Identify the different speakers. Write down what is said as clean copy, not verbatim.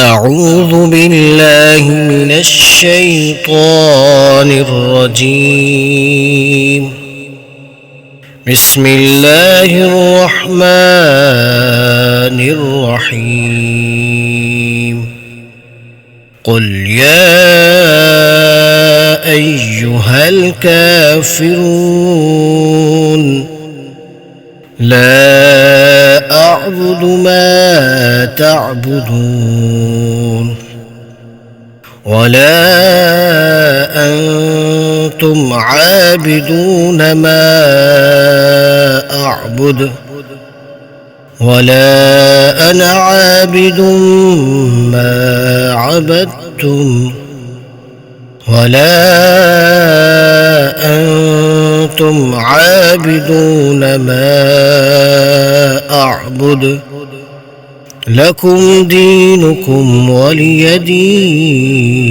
Speaker 1: أعوذ بالله من الشيطان الرجيم. بسم الله الرحمن الرحيم. قل يا أيها الكافرون لا أعبد ما تعبدون ولا أنتم عابدون ما أعبد ولا أنا عابد ما عبدتم ولا أنتم عابدون ما أعبد لكم دينكم ولي دين.